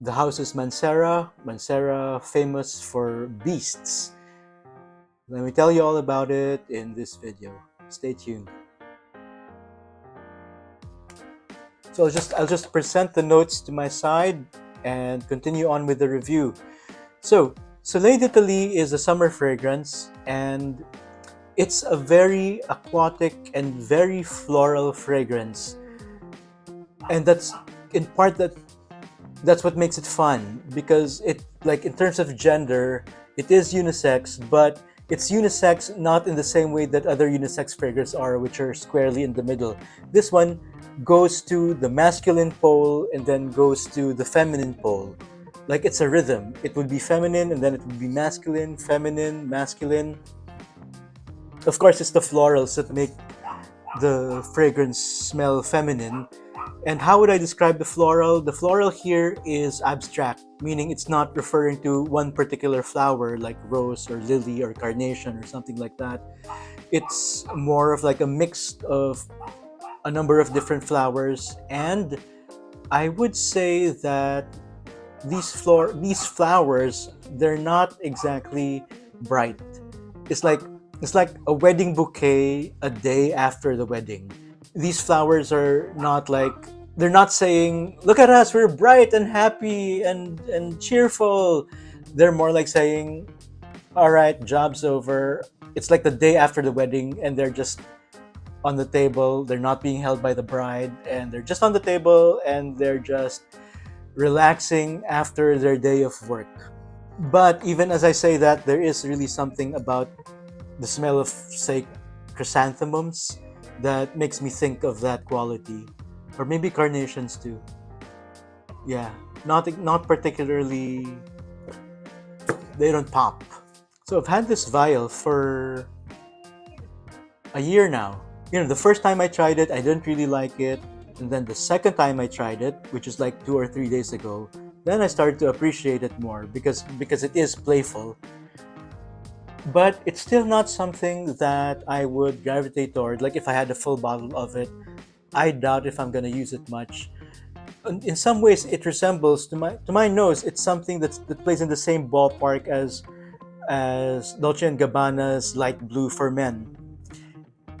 The house is MANCERA. MANCERA, famous for beasts. Let me tell you all about it in this video. Stay tuned. So I'll just present the notes to my side and continue on with the review. So Soleil d'Italie is a summer fragrance, and it's a very aquatic and very floral fragrance. And that's in part that's what makes it fun, because it, like, in terms of gender, it is unisex, but it's unisex not in the same way that other unisex fragrances are, which are squarely in the middle. This one goes to the masculine pole and then goes to the feminine pole. Like, it's a rhythm. It would be feminine and then it would be masculine, feminine, masculine. Of course, it's the florals that make the fragrance smell feminine. And how would I describe the floral? The floral here is abstract, meaning it's not referring to one particular flower like rose or lily or carnation or something like that. It's more of like a mix of a number of different flowers, and I would say that these flowers, they're not exactly bright. It's like a wedding bouquet a day after the wedding. These flowers are not like, they're not saying, look at us, we're bright and happy and cheerful. They're more like saying, all right, job's over. It's like the day after the wedding, and they're just on the table. They're not being held by the bride, and they're just on the table, and they're just relaxing after their day of work. But even as I say that, there is really something about the smell of, say, chrysanthemums that makes me think of that quality, or maybe carnations too. Yeah, not particularly. They don't pop. So I've had this vial for a year now. The first time I tried it, I didn't really like it, and then the second time I tried it, which is like 2 or 3 days ago, then I started to appreciate it more because it is playful. But it's still not something that I would gravitate toward. Like, if I had a full bottle of it, I doubt if I'm going to use it much. In some ways, it resembles, to my nose, it's something that plays in the same ballpark as Dolce & Gabbana's Light Blue for Men,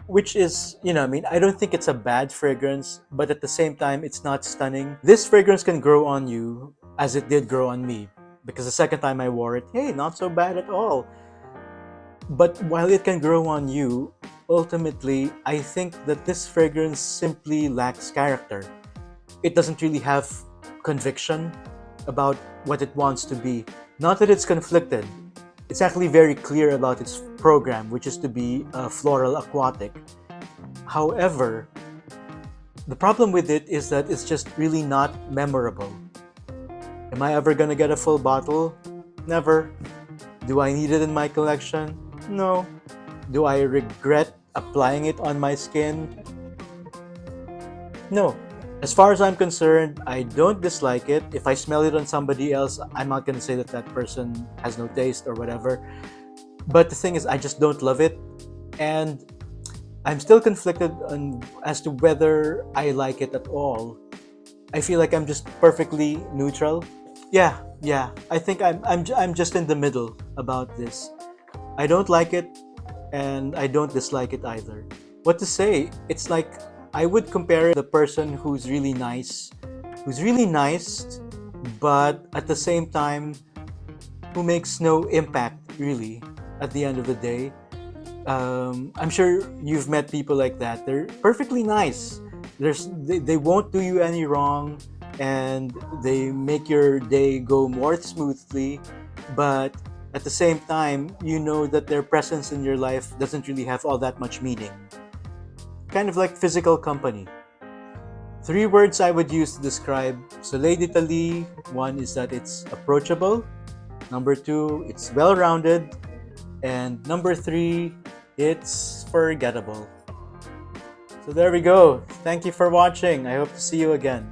which is, I don't think it's a bad fragrance, but at the same time, it's not stunning. This fragrance can grow on you, as it did grow on me, because the second time I wore it, hey, not so bad at all. But while it can grow on you, ultimately, I think that this fragrance simply lacks character. It doesn't really have conviction about what it wants to be. Not that it's conflicted. It's actually very clear about its program, which is to be a floral aquatic. However, the problem with it is that it's just really not memorable. Am I ever gonna get a full bottle? Never. Do I need it in my collection? No. Do I regret applying it on my skin? No. As far as I'm concerned, I don't dislike it. If I smell it on somebody else, I'm not going to say that that person has no taste or whatever. But the thing is, I just don't love it. And I'm still conflicted as to whether I like it at all. I feel like I'm just perfectly neutral. Yeah. I think I'm just in the middle about this. I don't like it, and I don't dislike it either. What to say? It's like, I would compare the person who's really nice, but at the same time, who makes no impact, really, at the end of the day. I'm sure you've met people like that. They're perfectly nice. They won't do you any wrong, and they make your day go more smoothly, but at the same time, you know that their presence in your life doesn't really have all that much meaning. Kind of like physical company. 3 words I would use to describe Soleil d'Italie. 1 is that it's approachable. Number 2, it's well-rounded. And number 3, it's forgettable. So there we go. Thank you for watching. I hope to see you again.